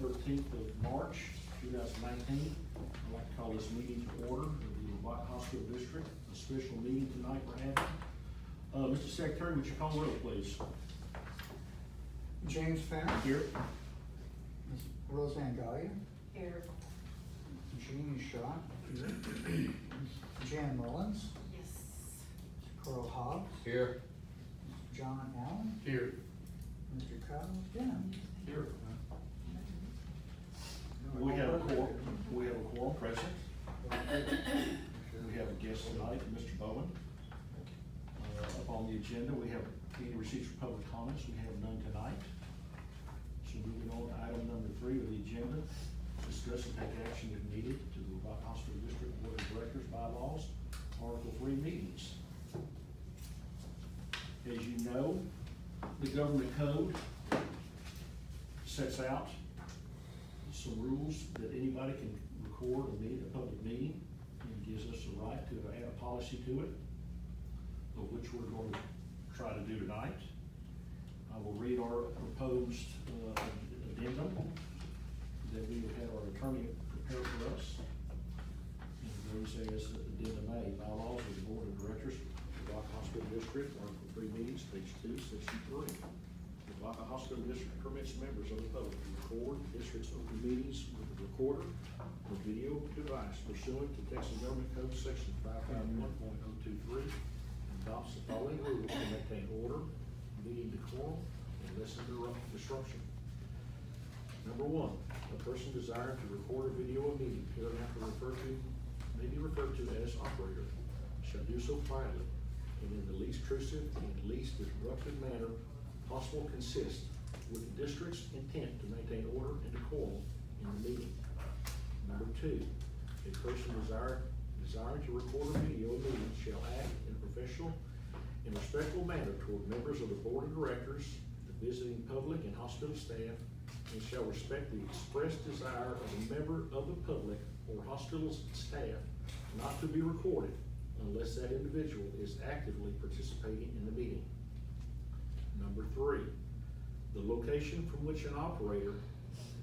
13th of March, 2019. I'd like to call this meeting to order of the Lavaca Hospital District. A special meeting tonight we're having. Mr. Secretary, would you call the roll, please? James Fenner. Here. Ms. Roseanne Gallia. Here. Jeannie Shaw. Here. Jan Mullins. Yes. Carl Hobbs. Here. John Allen. Here. Mr. Kyle Denham. Here. We have a quorum present. We have a guest tonight, Mr. Bowen. Up on the agenda, we have any receipts for public comments. We have none tonight. So moving on to item number 3 of the agenda, discuss and take action if needed to the Lavaca Hospital District Board of Directors bylaws, Article 3 meetings. As you know, the government code sets out some rules that anybody can record a public meeting, and gives us the right to add a policy to it, of which we're going to try to do tonight. I will read our proposed addendum that we would have our attorney prepare for us. And it goes as addendum A, bylaws of the Board of Directors, Lavaca Hospital District, Article 3 meetings, page 2, section 3. The Lavaca Hospital District permits members of the public to record district's open meetings with a recorder or video device pursuant to Texas Government Code section 551.023, and adopts the following rules to maintain order, meeting decorum, and lessen disruption. Number 1, a person desiring to record or video a meeting hereinafter may be referred to as operator, shall do so quietly and in the least intrusive and least disruptive manner possible, consist with the district's intent to maintain order and decorum in the meeting. Number 2, a person desiring to record or video a meeting shall act in a professional and respectful manner toward members of the Board of Directors, the visiting public and hospital staff, and shall respect the expressed desire of a member of the public or hospital staff not to be recorded unless that individual is actively participating in the meeting. Number 3, the location from which an operator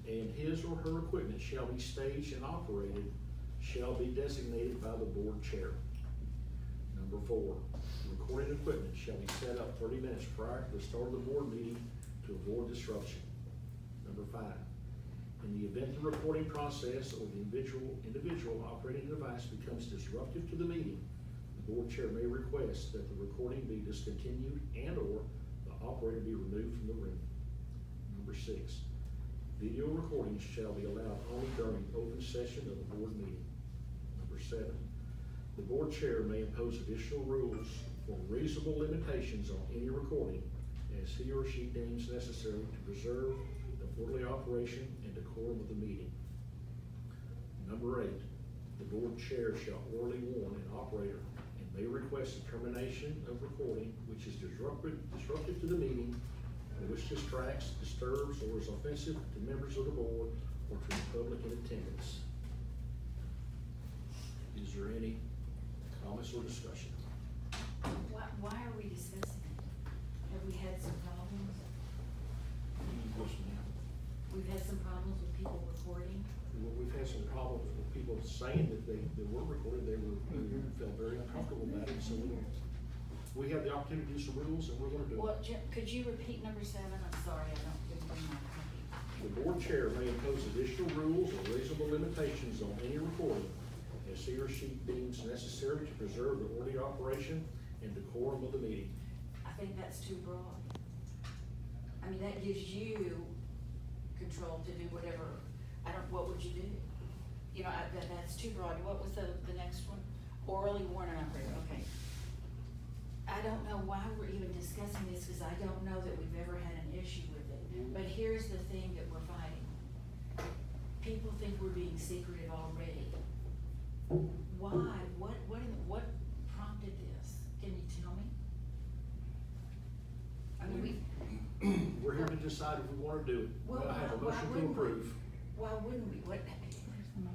and his or her equipment shall be staged and operated shall be designated by the board chair. Number 4, recording equipment shall be set up 30 minutes prior to the start of the board meeting to avoid disruption. Number 5, in the event the recording process or the individual operating the device becomes disruptive to the meeting, the board chair may request that the recording be discontinued and/or the operator be removed from the room. Number 6, video recordings shall be allowed only during open session of the board meeting. Number 7, the board chair may impose additional rules or reasonable limitations on any recording as he or she deems necessary to preserve the orderly operation and decorum of the meeting. Number 8, the board chair shall orally warn an operator and may request the termination of recording which is disruptive to the meeting, or which distracts, disturbs, or is offensive to members of the board or to the public in attendance. Is there any comments or discussion? Why are we discussing it? Have we had some problems? Yes, ma'am. We've had some problems with people recording. Well, we've had some problems with people saying that they were recorded. They felt very uncomfortable about it. So we have the opportunity to do some rules, and we're going to do it. Well, Jim, could you repeat number 7? I'm sorry, I don't give me my copy. The board chair may impose additional rules or reasonable limitations on any recording as he or she deems necessary to preserve the orderly operation and decorum of the meeting. I think that's too broad. I mean, that gives you control to do whatever. What would you do? You know, that's too broad. What was the next one? Orally warn an operator. Okay. I don't know why we're even discussing this, because I don't know that we've ever had an issue with it. But here's the thing that we're fighting. People think we're being secretive already. Why? What prompted this? Can you tell me? I mean, We're here to decide if we want to do it. Well, I have a why motion to wouldn't we? approve. Why wouldn't we? What?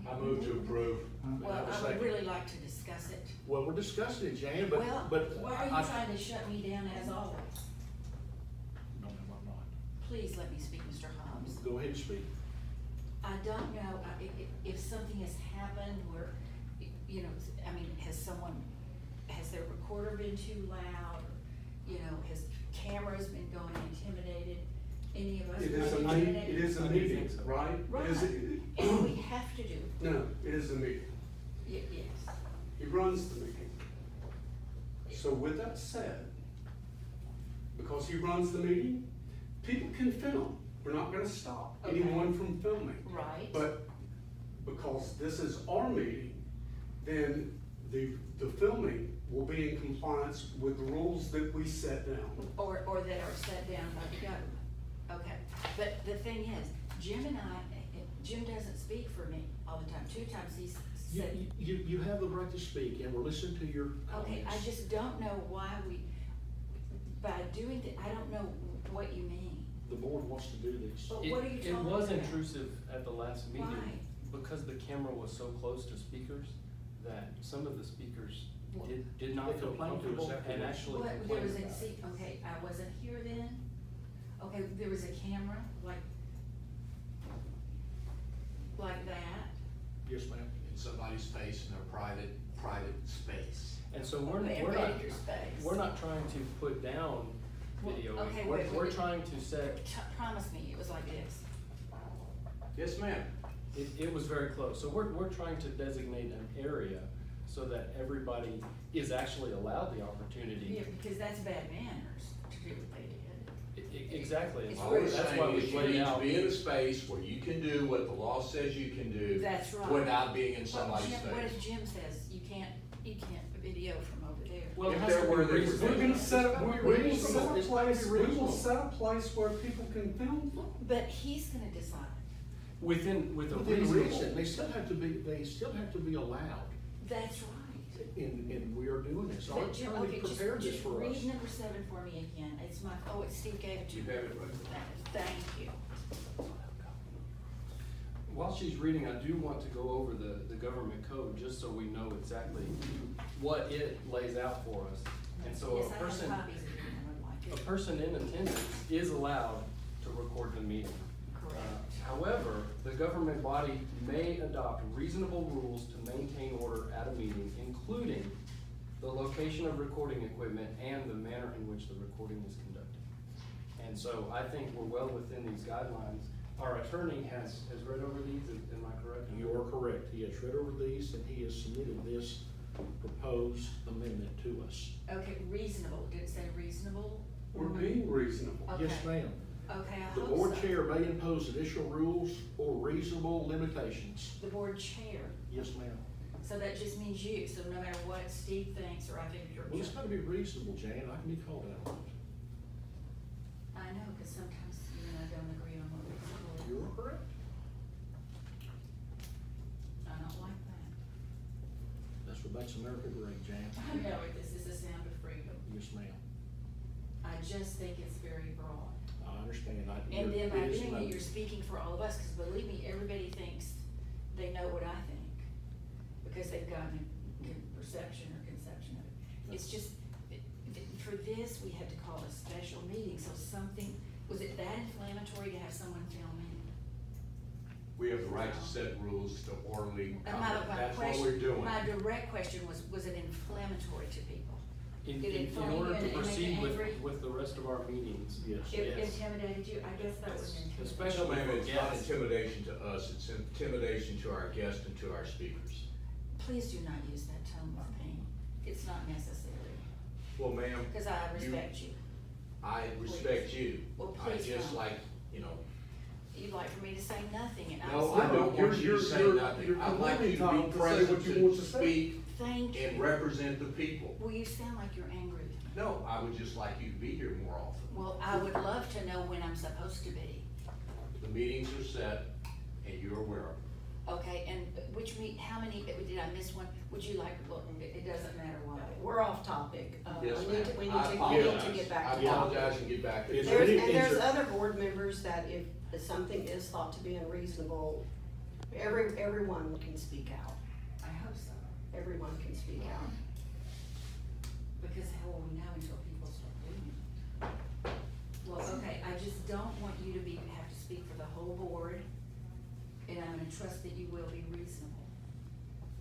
I move to approve. Well, I would really like to discuss it. Well, we're discussing it, Jan, but Why are you trying to shut me down as always? No, ma'am, I'm not. Please let me speak, Mr. Hobbs. Go ahead and speak. I don't know, if something has happened where, you know, I mean, has their recorder been too loud? Or, you know, has cameras been going intimidated? Any of us? It is a been meeting, intimidated? it is a meeting, right? Right, It is and we have to do it. No, it is a meeting. Yes. He runs the meeting. So with that said, because he runs the meeting, people can film. We're not gonna stop Okay. anyone from filming. Right. But because this is our meeting, then the filming will be in compliance with the rules that we set down. Or that are set down by the government. Okay, but the thing is, Jim doesn't speak for me all the time. 2 times he's said. You have the right to speak, and we're listening to your Okay, comments. I just don't know why by doing that, I don't know what you mean. The board wants to do this. But what are you talking about? It was intrusive at the last meeting. Why? Because the camera was so close to speakers that some of the speakers Well, did not they feel complained to us comfortable and afterwards. actually What, there complained was about it. okay, I wasn't here then. Okay, there was a camera like that. Yes, ma'am. In somebody's face in their private space. And so Okay, we're not, your space. we're not trying to put down Well, video. okay, We're, wait, we're wait. trying to set, Promise me it was like this. Yes, ma'am. it was very close. So we're trying to designate an area so that everybody is actually allowed the opportunity. Yeah, because that's bad manners to do what they did. Exactly. It's All rude. we're That's why saying we is you laid need to out. be in a space where you can do what the law says you can do. That's right. Without being in Well, somebody's Jim, what face. if Jim says you can't video from over there? Well, it If has there to were- be there reasonable. We're gonna set up, we will set a It's gotta be place, we will reasonable. set a place where people can film from. But he's gonna decide. With a Within reasonable. reason, they still have to be allowed, That's right. and we are doing this. Our But Jim, attorney okay, prepared this just for us. read number 7 for me again. It's my, Steve gave it to You me. have it right. Thank you. While she's reading, I do want to go over the government code, just so we know exactly what it lays out for us. And so Yes, a I person, have copies of it, I would like a it. person in attendance is allowed to record the meeting. Correct. However, the government body may adopt reasonable rules to maintain order at a meeting, including the location of recording equipment and the manner in which the recording is conducted. And so I think we're well within these guidelines. Our attorney has read over these, am I correct? You are correct. He has read over these, and he has submitted this proposed amendment to us. Okay, reasonable. Did it say reasonable? We're being reasonable. Yes, Okay. ma'am. Okay, I The hope board so. chair may impose additional rules or reasonable limitations. The board chair. Yes, ma'am. So that just means you. So no matter what Steve thinks, or I think you're. Well, it's gotta be reasonable, Jan. I can be called out on it. I know, because sometimes you and I don't agree on what reasonable. You are correct. I don't like that. That's what makes America great, Jan. I know, this is a sound of freedom. Yes, ma'am. I just think it's very broad. I understand. And then by it is doing it, noted. you're speaking for all of us, because believe me, everybody thinks they know what I think, because they've gotten a perception or conception of it. It's just, for this, we had to call a special meeting, so something, was it that inflammatory to have someone filming? We have the right to set rules to orderly And my conduct. That's what question- we're doing. My direct question was it inflammatory to people? In Did it in inflame order you to and make you proceed angry? with the rest of our meetings. Yes. It Yes. intimidated you? I guess that was intimidating. Especially No, ma'am, for it's not guests. intimidation to us, it's intimidation to our guests and to our speakers. Please do not use that tone with me. It's not necessary, Well, ma'am. because I respect you. I respect you. Well, I please just don't. like, you know, You'd like for me to say nothing, and no, I I don't want you to say You're nothing. I'd like you completely to be entitled to say present what you want to to say. speak thank and you. represent the people. Well, you sound like you're angry with me. No, I would just like you to be here more often. Well, I would love to know when I'm supposed to be. The meetings are set and you're aware of them. Okay, and how many, did I miss one? Would you like, well, it doesn't matter what. We're off topic. Yes, We need ma'am. to, we I need to apologize. get back I to topic. apologize and get back to. Is There's, there and any- there's is there- other board members that if something is thought to be unreasonable, everyone can speak out. I hope so, Everyone can speak out. because how will we know until people start doing it? Well, okay, I just don't want you to have to speak for the whole board and I'm gonna trust that you will be reasonable.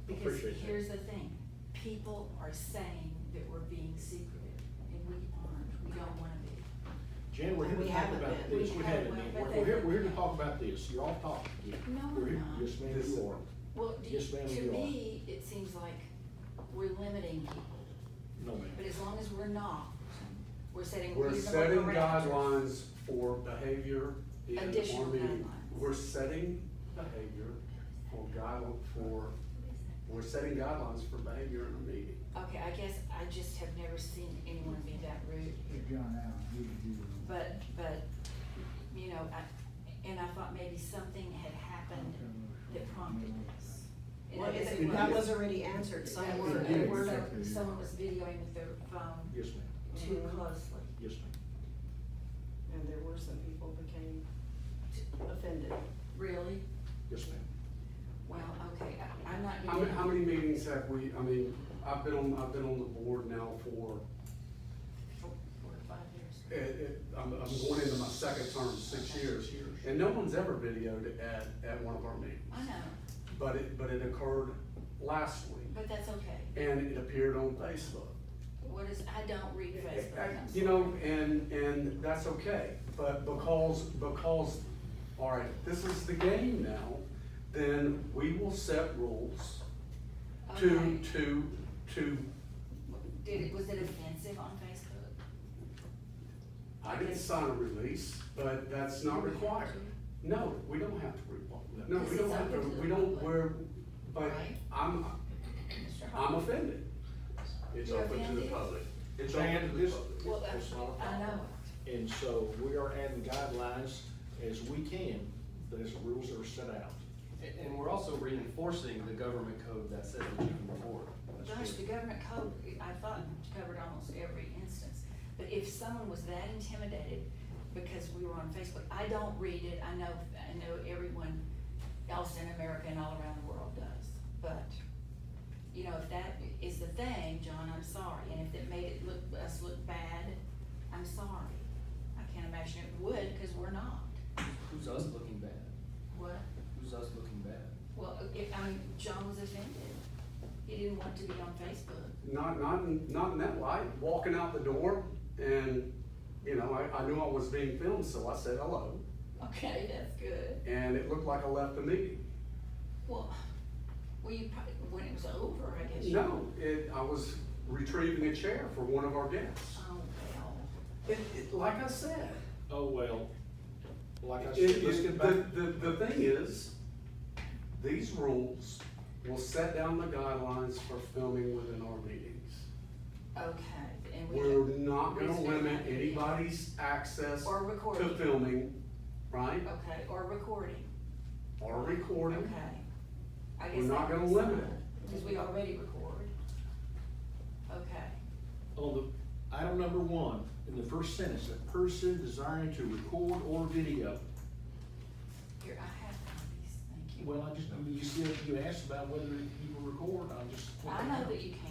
Because Appreciate that. here's the thing, people are saying that we're being secretive, and we aren't, we don't wanna be. Jan, we're here We to talk haven't about been. this, We we haven't haven't, been, but we're here to they- talk about this, you're off topic again. No, We're we're here- not. Yes, ma'am, you are. Well, Yes, ma'am, to you are. me, it seems like we're limiting people, No, ma'am. but as long as we're not, we're setting We're reasonable setting parameters. guidelines for behavior in our Additional meeting. guidelines. We're setting behavior we're setting guidelines for behavior in a meeting. Okay, I guess I just have never seen anyone be that rude. John Allen, he would do that. But, you know, I thought maybe something had happened that prompted this. And I Well, guess it that was already answered That somewhere. word, did. someone was videoing with their phone Yes, ma'am, too Mhm. closely. yes, ma'am. And there were some people became offended. Really? Yes, ma'am. Well, okay, I'm not. How many meetings have we, I mean, I've been on the board now for, 4 to 5 years. I'm going into my second term, 6 years. And no one's ever videoed it at one of our meetings. I know, But it occurred last week, but that's okay. and it appeared on Facebook. What is, I don't read Facebook. I'm You know, sorry. and that's okay, but because, all right, this is the game now, then we will set rules Okay. to, Was it offensive on Facebook? I didn't sign a release, but that's not required. No, we don't have to report, no, we don't have to, we don't, but Right. I'm Mr. Hall? offended. It's You're open to the offended? public. It's And open to the this- public. Well, That's not a I know. And so we are adding guidelines as we can, there's rules that are set out. And we're also reinforcing the government code that says that you can record. Gosh, the government code, I thought covered almost every instance. But if someone was that intimidated because we were on Facebook, I don't read it, I know everyone else in America and all around the world does. But, you know, if that is the thing, John, I'm sorry, and if it made us look bad, I'm sorry. I can't imagine it would, cause we're not. Who's us looking bad? What? Who's us looking bad? Well, John was offended. He didn't want to be on Facebook. Not in that light, walking out the door, and, you know, I knew I was being filmed, so I said hello, Okay, that's good. and it looked like I left the meeting. Well, you probably, when it was over, I guess. No, I was retrieving a chair for one of our guests. Oh, well. Like I said, Oh, well, like I said, let's get back. the thing is, these rules will set down the guidelines for filming within our meetings. Okay, and We're not we gonna stand limit by that. anybody's access Or recording. to filming, right? Okay, or recording. Or recording. Okay. I guess We're not that gonna makes limit sense, it. because we already record. Okay. On the, item number 1, in the first sentence, a person desiring to record or video. Here, I have copies, thank you. Well, you asked about whether you will record, I just. I know that you can.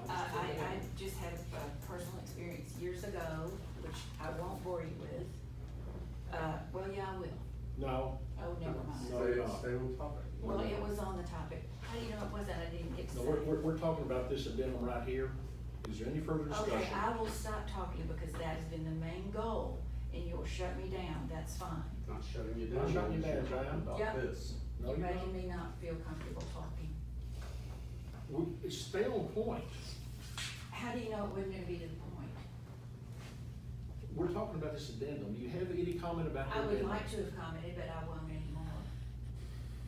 I I just had a personal experience years ago, which I won't bore you with. Well, yeah, I will. No, Oh, never mind. No, you're not. Stay on topic. Well, it was on the topic. How do you know it wasn't? I didn't get to no, say. we're talking about this addendum right here. Is there any further discussion? Okay, I will stop talking because that has been the main goal, and you'll shut me down, that's fine. Not shutting you Not down. shutting you down, I'm John. About Yep. this. No, You're you're making not. me not feel comfortable talking. Stay on point. How do you know it wasn't gonna be to the point? We're talking about this addendum. Do you have any comment about the I would addendum? like to have commented, but I won't anymore.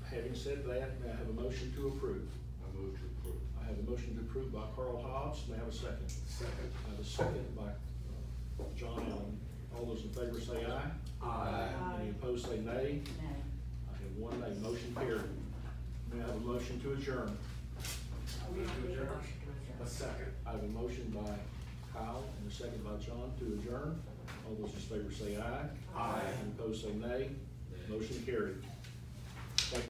Having said that, may I have a motion to approve? I move to approve. I have a motion to approve by Carl Hobbs. May I have a second? Second. I have a second by John Allen. All those in favor say aye. Aye. Any opposed say nay. No. I have 1 nay. Motion carried. May I have a motion to adjourn? Are we gonna do a motion to adjourn? A second. I have a motion by Kyle and a second by John to adjourn. All those in favor say aye. Aye. Any opposed say nay. Motion carried.